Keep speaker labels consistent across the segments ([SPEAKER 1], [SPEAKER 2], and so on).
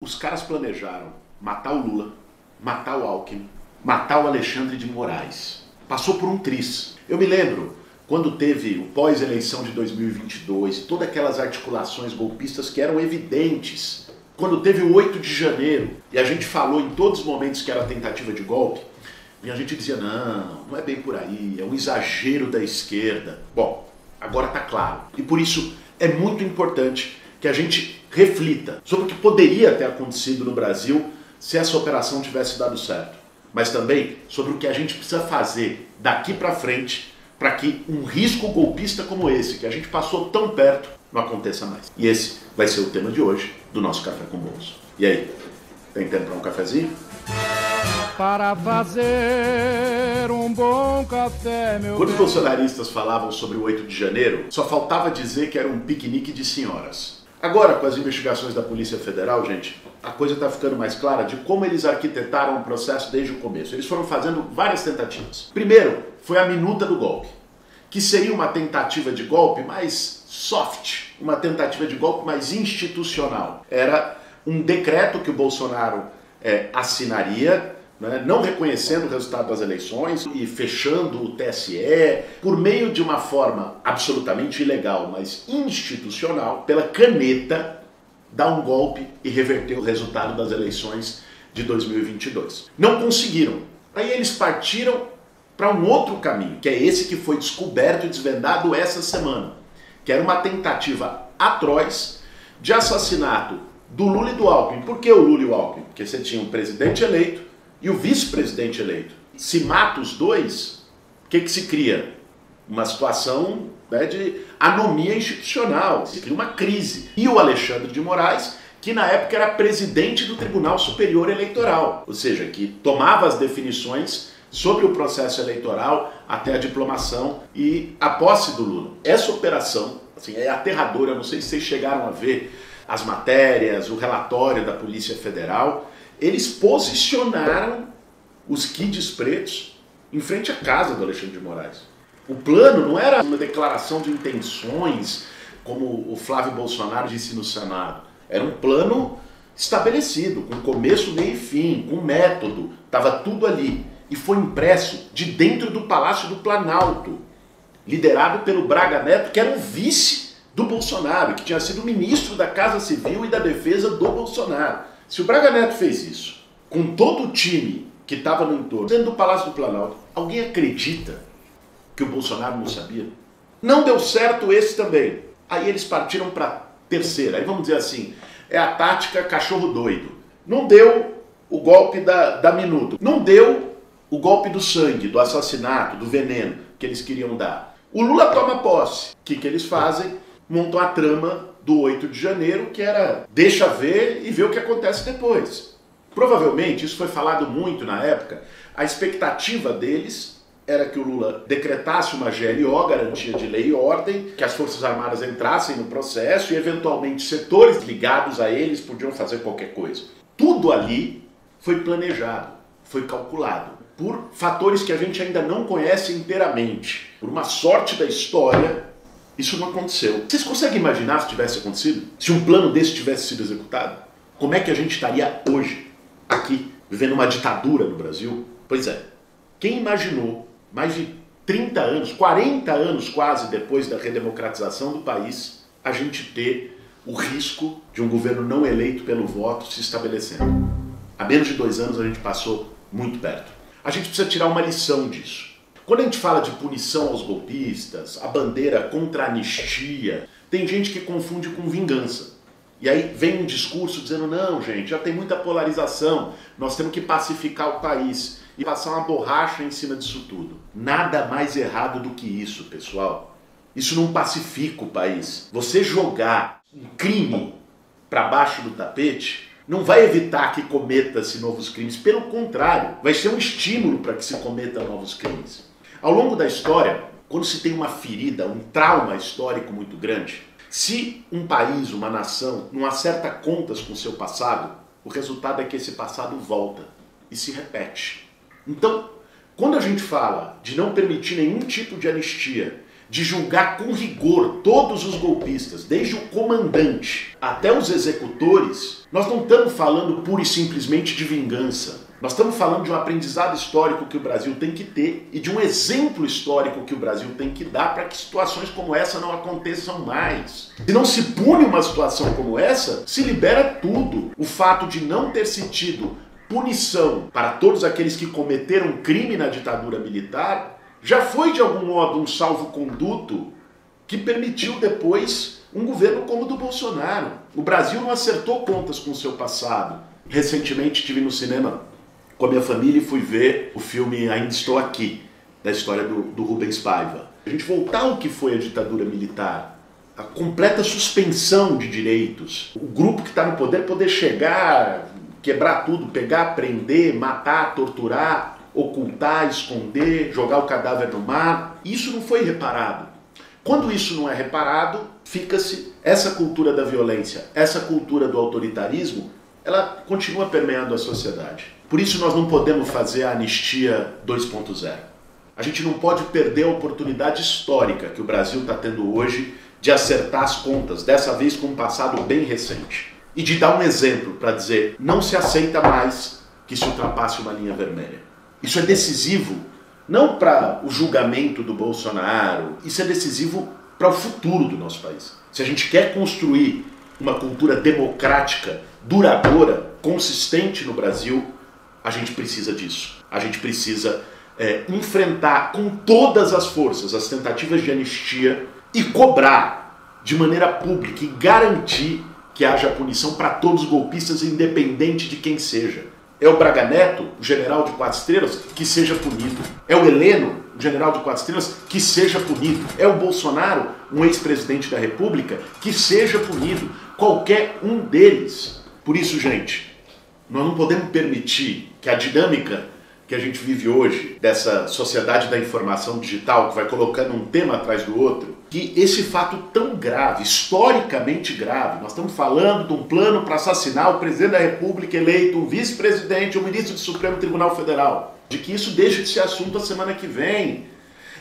[SPEAKER 1] Os caras planejaram matar o Lula, matar o Alckmin, matar o Alexandre de Moraes. Passou por um triz. Eu me lembro quando teve o pós-eleição de 2022 e todas aquelas articulações golpistas que eram evidentes. Quando teve o 8 de janeiro e a gente falou em todos os momentos que era tentativa de golpe, e a gente dizia, não é bem por aí, é um exagero da esquerda. Bom, agora está claro. E por isso é muito importante que a gente reflita sobre o que poderia ter acontecido no Brasil se essa operação tivesse dado certo. Mas também sobre o que a gente precisa fazer daqui para frente para que um risco golpista como esse, que a gente passou tão perto, não aconteça mais. E esse vai ser o tema de hoje do nosso Café com Bolso. E aí, tem tempo para um cafezinho?
[SPEAKER 2] Para fazer um bom café, meu
[SPEAKER 1] Quando os
[SPEAKER 2] bem.
[SPEAKER 1] bolsonaristas falavam sobre o 8 de janeiro, só faltava dizer que era um piquenique de senhoras. Agora, com as investigações da Polícia Federal, gente, a coisa está ficando mais clara de como eles arquitetaram o processo desde o começo. Eles foram fazendo várias tentativas. Primeiro, foi a minuta do golpe, que seria uma tentativa de golpe mais soft, uma tentativa de golpe mais institucional. Era um decreto que o Bolsonaro assinaria, né, não reconhecendo o resultado das eleições e fechando o TSE, por meio de uma forma absolutamente ilegal, mas institucional, pela caneta, dar um golpe e reverter o resultado das eleições de 2022. Não conseguiram. Aí eles partiram para um outro caminho, que é esse que foi descoberto e desvendado essa semana, que era uma tentativa atroz de assassinato do Lula e do Alckmin. Por que o Lula e o Alckmin? Porque você tinha um presidente eleito e o vice-presidente eleito. Se mata os dois, o que se cria? Uma situação, né, de anomia institucional, se cria uma crise. E o Alexandre de Moraes, que na época era presidente do Tribunal Superior Eleitoral, ou seja, que tomava as definições sobre o processo eleitoral até a diplomação e a posse do Lula. Essa operação assim, é aterradora, eu não sei se vocês chegaram a ver as matérias, o relatório da Polícia Federal. Eles posicionaram os kids pretos em frente à casa do Alexandre de Moraes. O plano não era uma declaração de intenções, como o Flávio Bolsonaro disse no Senado. Era um plano estabelecido, com começo, meio e fim, com método. Estava tudo ali. E foi impresso de dentro do Palácio do Planalto, liderado pelo Braga Neto, que era o vice do Bolsonaro, que tinha sido ministro da Casa Civil e da Defesa do Bolsonaro. Se o Braga Neto fez isso, com todo o time que estava no entorno, dentro do Palácio do Planalto, alguém acredita que o Bolsonaro não sabia? Não deu certo esse também. Aí eles partiram para a terceira. Aí vamos dizer assim, é a tática cachorro doido. Não deu o golpe da minuta. Não deu o golpe do sangue, do assassinato, do veneno que eles queriam dar. O Lula toma posse. O que eles fazem? Montam a trama do 8 de janeiro, que era deixa ver e ver o que acontece depois. Provavelmente, isso foi falado muito na época, a expectativa deles era que o Lula decretasse uma GLO, garantia de lei e ordem, que as Forças Armadas entrassem no processo e eventualmente setores ligados a eles podiam fazer qualquer coisa. Tudo ali foi planejado, foi calculado, por fatores que a gente ainda não conhece inteiramente. Por uma sorte da história, isso não aconteceu. Vocês conseguem imaginar se tivesse acontecido? Se um plano desse tivesse sido executado? Como é que a gente estaria hoje, aqui, vivendo uma ditadura no Brasil? Pois é, quem imaginou, mais de 30 anos, 40 anos quase depois da redemocratização do país, a gente ter o risco de um governo não eleito pelo voto se estabelecendo? Há menos de 2 anos a gente passou muito perto. A gente precisa tirar uma lição disso. Quando a gente fala de punição aos golpistas, a bandeira contra a anistia, tem gente que confunde com vingança. E aí vem um discurso dizendo, não, gente, já tem muita polarização, nós temos que pacificar o país e passar uma borracha em cima disso tudo. Nada mais errado do que isso, pessoal. Isso não pacifica o país. Você jogar um crime para baixo do tapete não vai evitar que cometa-se novos crimes. Pelo contrário, vai ser um estímulo para que se cometa novos crimes. Ao longo da história, quando se tem uma ferida, um trauma histórico muito grande, se um país, uma nação, não acerta contas com o seu passado, o resultado é que esse passado volta e se repete. Então, quando a gente fala de não permitir nenhum tipo de anistia, de julgar com rigor todos os golpistas, desde o comandante até os executores, nós não estamos falando pura e simplesmente de vingança. Nós estamos falando de um aprendizado histórico que o Brasil tem que ter e de um exemplo histórico que o Brasil tem que dar para que situações como essa não aconteçam mais. Se não se pune uma situação como essa, se libera tudo. O fato de não ter se tido punição para todos aqueles que cometeram crime na ditadura militar já foi de algum modo um salvo-conduto que permitiu depois um governo como o do Bolsonaro. O Brasil não acertou contas com o seu passado. Recentemente estive no cinema com a minha família e fui ver o filme Ainda Estou Aqui, da história do Rubens Paiva. A gente voltar ao que foi a ditadura militar, a completa suspensão de direitos, o grupo que está no poder chegar, quebrar tudo, pegar, prender, matar, torturar, ocultar, esconder, jogar o cadáver no mar, isso não foi reparado. Quando isso não é reparado, fica-se essa cultura da violência, essa cultura do autoritarismo, ela continua permeando a sociedade. Por isso nós não podemos fazer a anistia 2.0. A gente não pode perder a oportunidade histórica que o Brasil está tendo hoje de acertar as contas, dessa vez com um passado bem recente. E de dar um exemplo para dizer, não se aceita mais que se ultrapasse uma linha vermelha. Isso é decisivo, não para o julgamento do Bolsonaro, isso é decisivo para o futuro do nosso país. Se a gente quer construir uma cultura democrática, duradoura, consistente no Brasil, a gente precisa disso. A gente precisa enfrentar com todas as forças as tentativas de anistia e cobrar de maneira pública e garantir que haja punição para todos os golpistas, independente de quem seja. É o Braga Neto, o general de 4 estrelas, que seja punido. É o Heleno, o general de 4 estrelas, que seja punido. É o Bolsonaro, um ex-presidente da República, que seja punido. Qualquer um deles. Por isso, gente, nós não podemos permitir que a dinâmica que a gente vive hoje, dessa sociedade da informação digital, que vai colocando um tema atrás do outro, que esse fato tão grave, historicamente grave, nós estamos falando de um plano para assassinar o presidente da República eleito, um vice-presidente, um ministro do Supremo Tribunal Federal, de que isso deixe de ser assunto a semana que vem,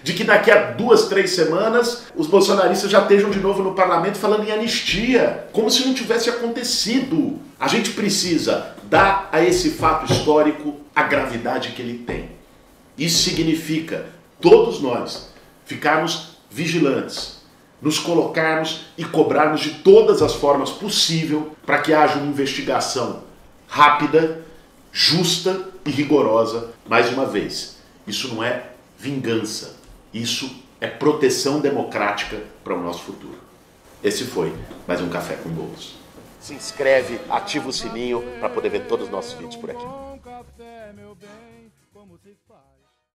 [SPEAKER 1] de que daqui a 2, 3 semanas os bolsonaristas já estejam de novo no parlamento falando em anistia, como se não tivesse acontecido. A gente precisa dar a esse fato histórico a gravidade que ele tem. Isso significa todos nós ficarmos vigilantes, nos colocarmos e cobrarmos de todas as formas possíveis para que haja uma investigação rápida, justa e rigorosa. Mais uma vez, isso não é vingança, isso é proteção democrática para o nosso futuro. Esse foi mais um Café com Bolos. Se inscreve, ativa o sininho para poder ver todos os nossos vídeos por aqui.
[SPEAKER 2] Café, meu bem, como se faz?